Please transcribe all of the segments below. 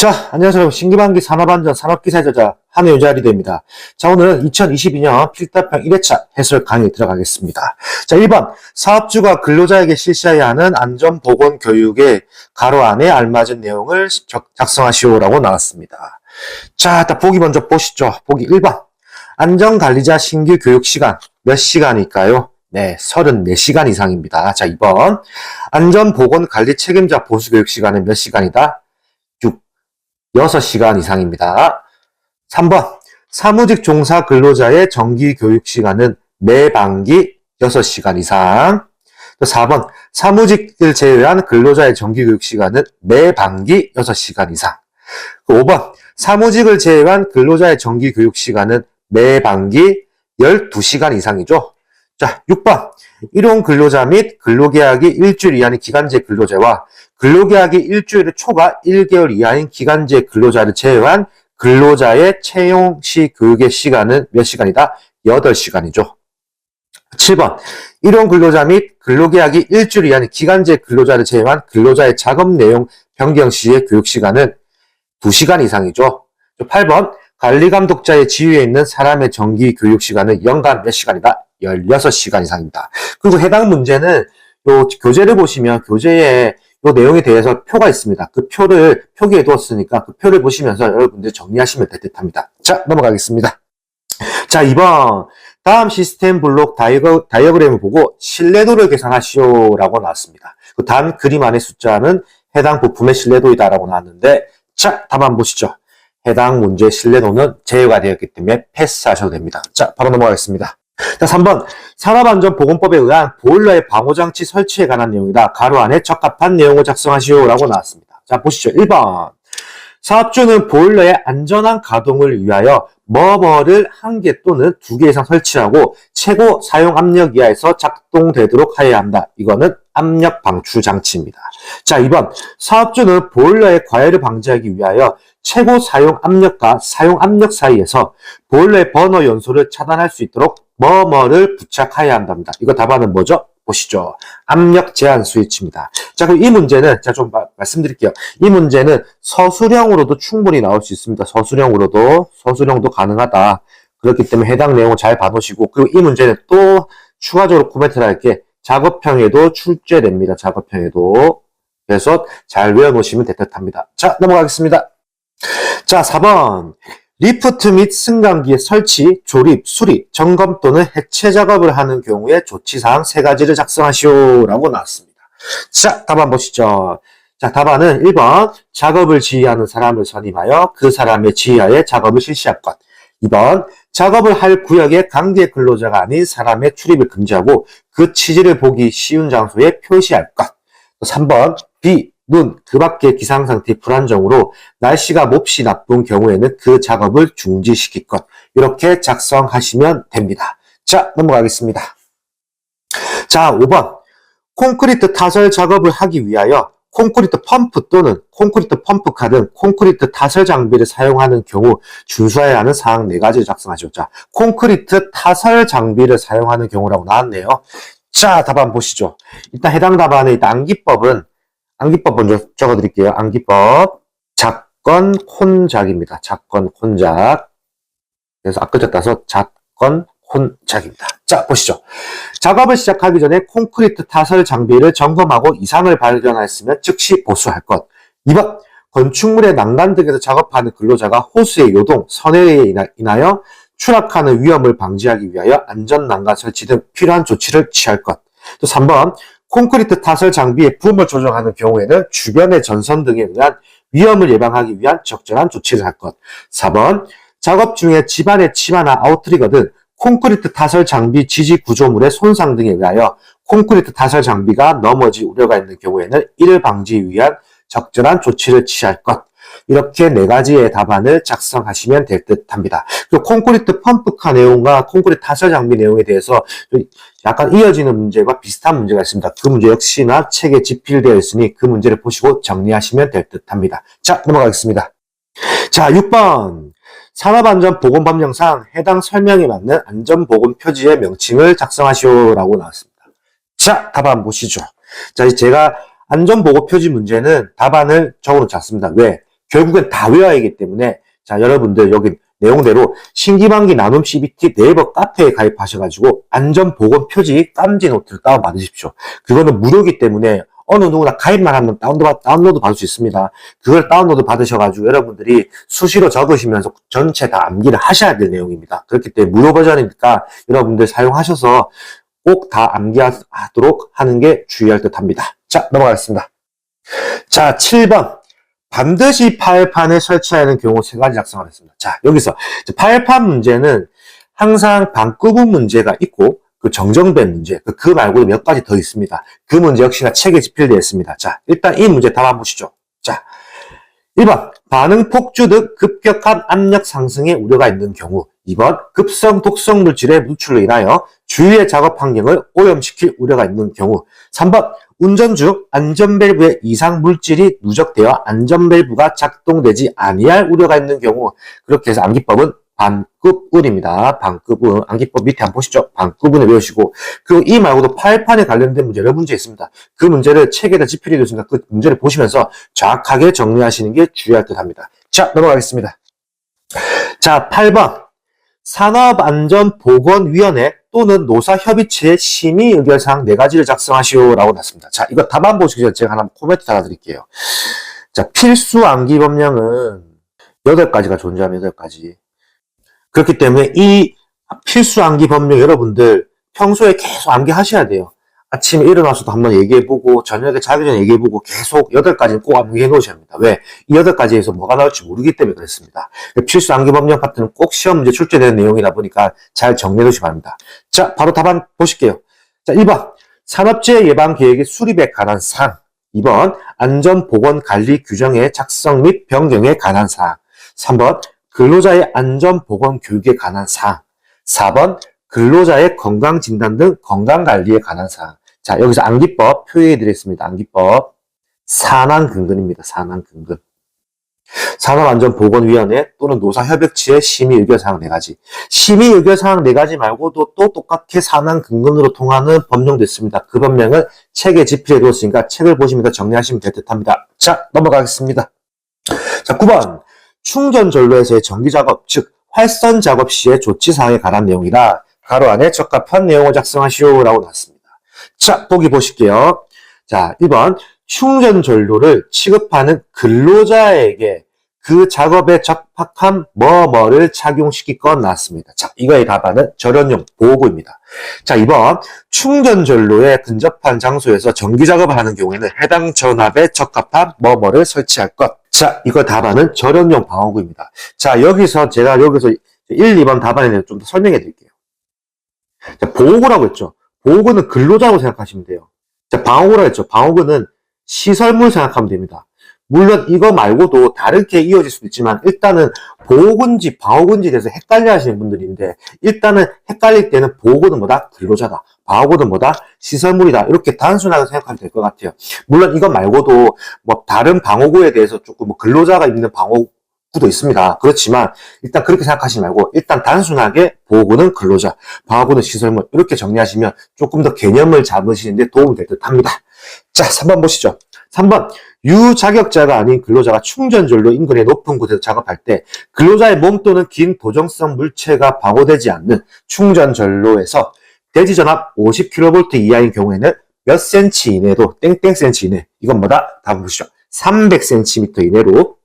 자, 안녕하세요, 여러분. 신규반기 산업안전 산업기사의 저자 한혜유자 리더입니다. 자, 오늘은 2022년 필답형 1회차 해설 강의 들어가겠습니다. 자, 1번 사업주가 근로자에게 실시해야 하는 안전보건교육의 가로 안에 알맞은 내용을 작성하시오라고 나왔습니다. 자, 일단 보기 먼저 보시죠. 보기 1번 안전관리자 신규 교육시간 몇 시간일까요? 네, 34시간 이상입니다. 자, 2번 안전보건관리 책임자 보수교육시간은 몇 시간이다? 6시간 이상입니다. 3번 사무직 종사 근로자의 정기교육시간은 매 반기 6시간 이상. 4번 사무직을 제외한 근로자의 정기교육시간은 매 반기 6시간 이상. 5번 사무직을 제외한 근로자의 정기교육시간은 매 반기 12시간 이상이죠. 자, 6번 일용 근로자 및 근로계약이 일주일 이하인 기간제 근로자와 근로계약이 일주일 초과 1개월 이하인 기간제 근로자를 제외한 근로자의 채용 시 교육의 시간은 몇 시간이다? 8시간이죠. 7번 일용 근로자 및 근로계약이 일주일 이하인 기간제 근로자를 제외한 근로자의 작업 내용 변경 시의 교육 시간은 2시간 이상이죠. 8번 관리감독자의 지휘에 있는 사람의 정기 교육 시간은 연간 몇 시간이다? 16시간 이상입니다. 그리고 해당 문제는 요 교재를 보시면 교재에 이 내용에 대해서 표가 있습니다. 그 표를 표기해 두었으니까 그 표를 보시면서 여러분들 정리하시면 될 듯합니다. 자, 넘어가겠습니다. 자, 2번 다음 시스템 블록 다이어그램을 보고 신뢰도를 계산하시오라고 나왔습니다. 그 단 그림 안의 숫자는 해당 부품의 신뢰도이다라고 나왔는데, 자, 답 한번 보시죠. 해당 문제의 신뢰도는 제외가 되었기 때문에 패스하셔도 됩니다. 자, 바로 넘어가겠습니다. 자, 3번 산업안전보건법에 의한 보일러의 방호장치 설치에 관한 내용이다. 가로 안에 적합한 내용을 작성하시오라고 나왔습니다. 자, 보시죠. 1번 사업주는 보일러의 안전한 가동을 위하여 뭐뭐를 1개 또는 2개 이상 설치하고 최고 사용 압력 이하에서 작동되도록 하여야 한다. 이거는 압력 방출 장치입니다. 자, 2번 사업주는 보일러의 과열을 방지하기 위하여 최고 사용 압력과 사용 압력 사이에서 보일러의 버너 연소를 차단할 수 있도록 뭐뭐를 부착해야 한답니다. 이거 답안은 뭐죠? 보시죠. 압력 제한 스위치입니다. 자, 그럼 이 문제는 제가 좀 말씀드릴게요. 이 문제는 서술형으로도 충분히 나올 수 있습니다. 서술형도 가능하다. 그렇기 때문에 해당 내용을 잘 봐놓으시고, 그리고 이 문제는 또 추가적으로 코멘트를 할게 작업형에도 출제됩니다. 작업형에도. 그래서 잘 외워놓으시면 될 듯합니다. 자, 넘어가겠습니다. 자, 4번 리프트 및 승강기의 설치, 조립, 수리, 점검 또는 해체 작업을 하는 경우에 조치사항 3가지를 작성하시오라고 나왔습니다. 자, 답안 보시죠. 자, 답안은 1번 작업을 지휘하는 사람을 선임하여 그 사람의 지휘하에 작업을 실시할 것. 2번 작업을 할 구역에 관계 근로자가 아닌 사람의 출입을 금지하고 그 취지를 보기 쉬운 장소에 표시할 것. 3번 B 눈, 그 밖의 기상상태 불안정으로 날씨가 몹시 나쁜 경우에는 그 작업을 중지시킬 것. 이렇게 작성하시면 됩니다. 자, 넘어가겠습니다. 자, 5번. 콘크리트 타설 작업을 하기 위하여 콘크리트 펌프 또는 콘크리트 펌프카 등 콘크리트 타설 장비를 사용하는 경우 준수해야 하는 사항 4가지를 작성하시오. 자, 콘크리트 타설 장비를 사용하는 경우라고 나왔네요. 자, 답안 보시죠. 일단 해당 답안의 암기법 먼저 적어드릴게요. 암기법. 작건 혼작입니다. 작건 혼작. 그래서 앞글자 따서 작건 혼작입니다. 자, 보시죠. 작업을 시작하기 전에 콘크리트 타설 장비를 점검하고 이상을 발견하였으면 즉시 보수할 것. 2번. 건축물의 난간 등에서 작업하는 근로자가 호수의 요동, 선회에 인하여 추락하는 위험을 방지하기 위하여 안전난간 설치 등 필요한 조치를 취할 것. 또 3번. 콘크리트 타설 장비의 부음을 조정하는 경우에는 주변의 전선 등에 의한 위험을 예방하기 위한 적절한 조치를 할 것. 4번, 작업 중에 집안의 치마나 아우트리거 등 콘크리트 타설 장비 지지 구조물의 손상 등에 의하여 콘크리트 타설 장비가 넘어질 우려가 있는 경우에는 이를 방지 위한 적절한 조치를 취할 것. 이렇게 4가지의 답안을 작성하시면 될 듯합니다. 그리고 콘크리트 펌프카 내용과 콘크리트 타설 장비 내용에 대해서 약간 이어지는 문제와 비슷한 문제가 있습니다. 그 문제 역시나 책에 집필되어 있으니 그 문제를 보시고 정리하시면 될 듯합니다. 자, 넘어가겠습니다. 자, 6번 산업안전보건법령상 해당 설명에 맞는 안전보건 표지의 명칭을 작성하시오라고 나왔습니다. 자, 답안 보시죠. 자, 제가 안전보고 표지 문제는 답안을 적어놓지 않습니다. 왜? 결국엔 다 외워야 하기 때문에 자, 여러분들 여기 내용대로 신기반기 나눔 CBT 네이버 카페에 가입하셔가지고 안전보건 표지 깜지 노트를 다운받으십시오. 그거는 무료이기 때문에 어느 누구나 가입만 하면 다운로드 받을 수 있습니다. 그걸 다운로드 받으셔가지고 여러분들이 수시로 적으시면서 전체 다 암기를 하셔야 될 내용입니다. 그렇기 때문에 무료 버전이니까 여러분들 사용하셔서 꼭 다 암기하도록 하는 게 주의할 듯 합니다. 자, 넘어가겠습니다. 자, 7번. 반드시 파열판에 설치해야 하는 경우 세 가지 작성을 했습니다. 자, 여기서 파열판 문제는 항상 반구분 문제가 있고 그 정정된 문제, 그 말고도 몇 가지 더 있습니다. 그 문제 역시나 책에 집필되어 있습니다. 자, 일단 이 문제 답 한번 보시죠. 자, 1번 반응 폭주 등 급격한 압력 상승의 우려가 있는 경우 2번 급성 독성 물질의 누출로 인하여 주위의 작업 환경을 오염시킬 우려가 있는 경우 3번 운전 중 안전밸브에 이상 물질이 누적되어 안전밸브가 작동되지 아니할 우려가 있는 경우 그렇게 해서 암기법은 반급운입니다. 반급운. 암기법 밑에 한번 보시죠. 반급운을 외우시고 그리고 이 말고도 파열판에 관련된 문제 여러 문제 있습니다. 그 문제를 책에다 집필해 뒀으니까 그 문제를 보시면서 정확하게 정리하시는 게 주의할 듯 합니다. 자, 넘어가겠습니다. 자, 8번. 산업안전보건위원회 또는 노사협의체의 심의의결사항 4가지를 작성하시오라고 났습니다. 자, 이거 답 안 보시기 전에 제가 하나 코멘트 달아드릴게요. 자, 필수 암기 법령은 8가지가 존재합니다. 8가지. 그렇기 때문에 이 필수 암기 법령 여러분들 평소에 계속 암기하셔야 돼요. 아침에 일어나서도 한번 얘기해보고 저녁에 자기 전에 얘기해보고 계속 8가지는 꼭 암기해 놓으셔야 합니다. 왜? 이 8가지에서 뭐가 나올지 모르기 때문에 그렇습니다. 필수 암기 법령 파트는 꼭 시험 문제 출제되는 내용이다 보니까 잘 정리해 두시기 바랍니다. 자, 바로 답안 보실게요. 자, 1번 산업재해 예방 계획의 수립에 관한 사항. 2번 안전보건관리 규정의 작성 및 변경에 관한 사항. 3번 근로자의 안전보건 교육에 관한 사항. 4번 근로자의 건강진단 등 건강관리에 관한 사항. 자, 여기서 암기법 표시해드리겠습니다. 암기법. 산안근근입니다. 산안근근. 산업안전보건위원회 또는 노사협의체의 심의의결사항 4가지. 심의의결사항 4가지 말고도 또 똑같게 산안근근으로 통하는 법령도 있습니다. 그 법령을 책에 집필해 두었으니까 책을 보시면서 정리하시면 될 듯 합니다. 자, 넘어가겠습니다. 자, 9번. 충전전로에서의 전기작업, 즉 활선작업 시의 조치사항에 관한 내용이라 가로 안에 적합한 내용을 작성하시오라고 나왔습니다. 자, 보기 보실게요. 자, 1번 충전전로를 취급하는 근로자에게 그 작업에 적합한 뭐뭐를 착용시키건 나왔습니다. 자, 이거의 답안은 절연용 보호구입니다. 자, 2번 충전전로에 근접한 장소에서 전기작업을 하는 경우에는 해당 전압에 적합한 뭐뭐를 설치할 것. 자, 이거 답안은 절연용 방어구입니다. 자, 제가 여기서 1, 2번 답안에 대해서 좀 더 설명해 드릴게요. 자, 보호구라고 했죠. 보호구는 근로자라고 생각하시면 돼요. 자, 방어구라고 했죠. 방어구는 시설물 생각하면 됩니다. 물론 이거 말고도 다르게 이어질 수도 있지만 일단은 보호군지 방어군지에 대해서 헷갈려 하시는 분들인데 일단은 헷갈릴 때는 보호구는 뭐다? 근로자다. 방어구는 뭐다? 시설물이다. 이렇게 단순하게 생각하면 될 것 같아요. 물론 이거 말고도 뭐 다른 방어구에 대해서 조금 뭐 근로자가 입는 방어구도 있습니다. 그렇지만 일단 그렇게 생각하시지 말고 일단 단순하게 보호구는 근로자, 방어구는 시설물 이렇게 정리하시면 조금 더 개념을 잡으시는데 도움이 될 듯 합니다. 자, 3번 보시죠. 3번 유자격자가 아닌 근로자가 충전전로 인근의 높은 곳에서 작업할 때 근로자의 몸 또는 긴 도정성 물체가 방호되지 않는 충전전로에서 대지전압 50kV 이하인 경우에는 몇 cm 이내로 땡땡 cm 이내 이건 뭐다? 답을 보시죠. 300cm 이내로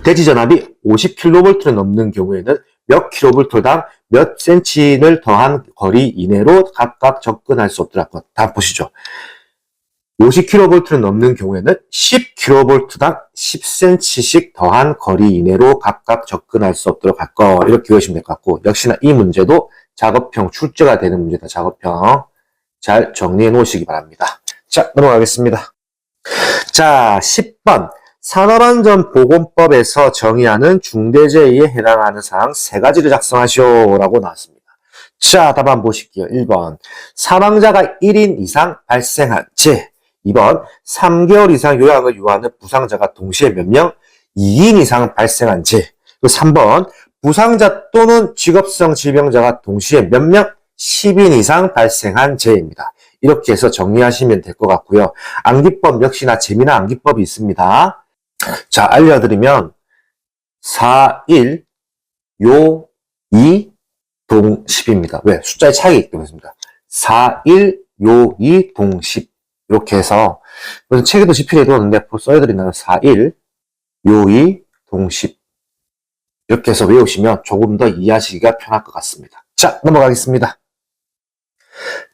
대지전압이 50kV를 넘는 경우에는 몇 kV당 몇 cm를 더한 거리 이내로 각각 접근할 수 없도록 할 것. 답 보시죠. 50kV를 넘는 경우에는 10kV당 10cm씩 더한 거리 이내로 각각 접근할 수 없도록 할 거. 이렇게 외우시면 될 것 같고 역시나 이 문제도 작업형 출제가 되는 문제다. 작업형 잘 정리해 놓으시기 바랍니다. 자, 넘어가겠습니다. 자, 10번 산업안전보건법에서 정의하는 중대재해에 해당하는 사항 3가지를 작성하시오라고 나왔습니다. 자, 답 한번 보실게요. 1번 사망자가 1인 이상 발생한 재. 2번 3개월 이상 요양을 요하는 부상자가 동시에 몇 명? 2인 이상 발생한 재. 3번 부상자 또는 직업성 질병자가 동시에 몇 명? 10인 이상 발생한 재입니다. 이렇게 해서 정리하시면 될 것 같고요. 암기법 역시나 재미난 암기법이 있습니다. 자, 알려드리면 4, 1, 요, 2, 동 10입니다. 왜? 숫자의 차이가 있기 때문입니다. 4, 1, 요, 2, 동 10. 이렇게 해서, 책에도 지필해 두었는데, 써드린다면 4, 1, 요, 2, 동 10. 이렇게 해서 외우시면 조금 더 이해하시기가 편할 것 같습니다. 자, 넘어가겠습니다.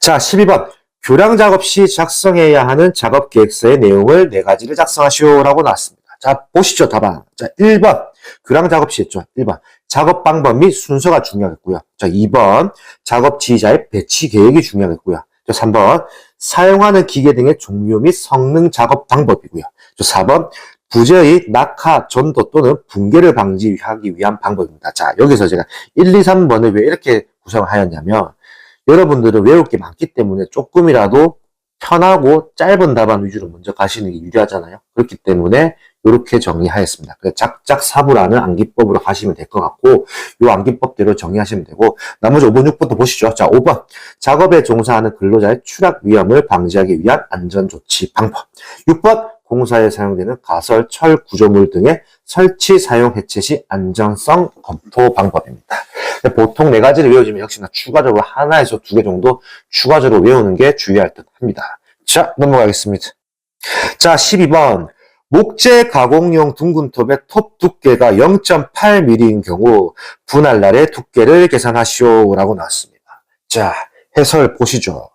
자, 12번. 교량 작업 시 작성해야 하는 작업 계획서의 내용을 4가지를 작성하시오라고 나왔습니다. 자, 보시죠, 답안. 자, 1번. 교량 작업 시 했죠. 1번. 작업 방법 및 순서가 중요하겠고요. 자, 2번. 작업 지휘자의 배치 계획이 중요하겠고요. 자, 3번. 사용하는 기계 등의 종류 및 성능 작업 방법이고요. 자, 4번. 부재의 낙하, 전도 또는 붕괴를 방지하기 위한 방법입니다. 자, 여기서 제가 1, 2, 3번을 왜 이렇게 구성을 하였냐면, 여러분들은 외울 게 많기 때문에 조금이라도 편하고 짧은 답안 위주로 먼저 가시는 게 유리하잖아요. 그렇기 때문에 이렇게 정리하였습니다. 작작사부라는 암기법으로 하시면 될 것 같고, 이 암기법대로 정리하시면 되고, 나머지 5번, 6번도 보시죠. 자, 5번. 작업에 종사하는 근로자의 추락 위험을 방지하기 위한 안전조치 방법. 6번. 공사에 사용되는 가설, 철, 구조물 등의 설치, 사용, 해체 시 안전성 검토 방법입니다. 보통 4가지를 외워주면 역시나 추가적으로 하나에서 2개 정도 추가적으로 외우는 게 주의할 듯 합니다. 자, 넘어가겠습니다. 자, 12번. 목재 가공용 둥근톱의 톱 두께가 0.8mm인 경우 분할날의 두께를 계산하시오라고 나왔습니다. 자, 해설 보시죠.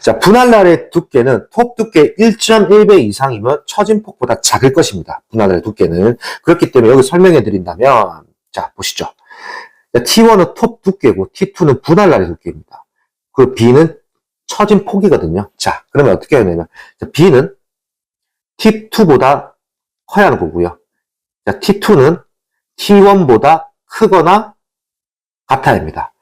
자, 분할날의 두께는 톱 두께 1.1배 이상이면 처진폭보다 작을 것입니다. 분할날의 두께는. 그렇기 때문에 여기 설명해 드린다면, 자, 보시죠. T1은 톱 두께고 T2는 분할날의 두께입니다. 그 B는 처진폭이거든요. 자, 그러면 어떻게 해야 되냐면, B는 T2보다 커야 하는 거고요. 자, T2는 T1보다 크거나 같아야 합니다.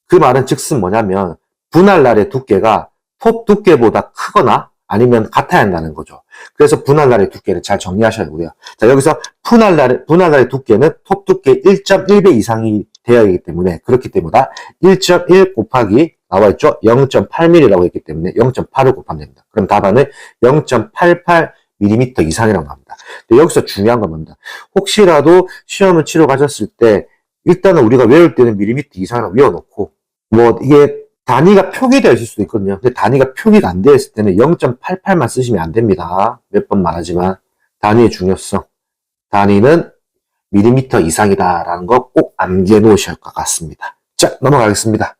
그 말은 즉슨 뭐냐면, 분할날의 두께가 톱 두께보다 크거나 아니면 같아야 한다는 거죠. 그래서 분할날의 두께를 잘 정리하셔야 하고요. 자, 여기서 분할날의 두께는 톱 두께 1.1배 이상이 되어야 하기 때문에, 그렇기 때문에 1.1 곱하기 나와있죠? 0.8mm라고 했기 때문에 0.8을 곱하면 됩니다. 그럼 답안은 0.88mm 이상이라고 합니다. 근데 여기서 중요한 건 뭡니다. 혹시라도 시험을 치러 가셨을 때 일단은 우리가 외울 때는 밀리미터 이상이라고 외워놓고, 뭐 이게 단위가 표기되어 있을 수도 있거든요. 근데 단위가 표기가 안 되어 있을 때는 0.88만 쓰시면 안 됩니다. 몇 번 말하지만 단위의 중요성. 단위는 밀리미터 이상이다라는 거 꼭 암기해 놓으셔야 할 것 같습니다. 자, 넘어가겠습니다.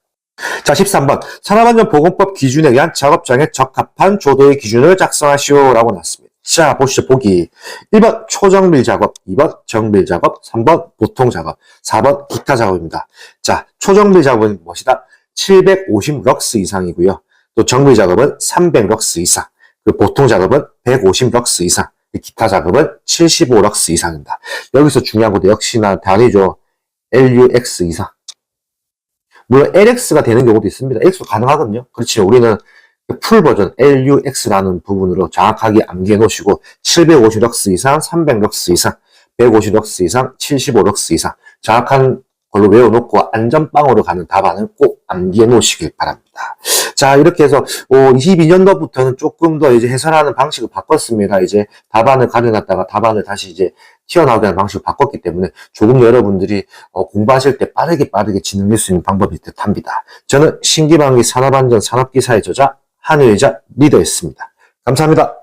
자, 13번. 산업안전보건법 기준에 의한 작업장에 적합한 조도의 기준을 작성하시오라고 나왔습니다. 자, 보시죠. 보기. 1번 초정밀 작업, 2번 정밀 작업, 3번 보통 작업, 4번 기타 작업입니다. 자, 초정밀 작업은 무엇이다? 750럭스 이상이고요. 또 정밀 작업은 300럭스 이상, 그 보통 작업은 150럭스 이상, 기타 작업은 75럭스 이상입니다. 여기서 중요한 것도 역시나 단위죠. LUX 이상. 물론 LX가 되는 경우도 있습니다. X도 가능하거든요. 그렇지만 우리는 풀 버전 LUX라는 부분으로 정확하게 암기해 놓으시고 750럭스 이상, 300럭스 이상, 150럭스 이상, 75럭스 이상 정확한 걸로 외워놓고 안전빵으로 가는 답안을 꼭 암기해 놓으시길 바랍니다. 자, 이렇게 해서 22년도부터는 조금 더 이제 해설하는 방식을 바꿨습니다. 이제 답안을 가려놨다가 답안을 다시 이제 튀어나오게 하는 방식을 바꿨기 때문에 조금 더 여러분들이 공부하실 때 빠르게 진행될 수 있는 방법이 듯합니다. 저는 신기방위 산업안전 산업기사의 저자 한의의자 리더였습니다. 감사합니다.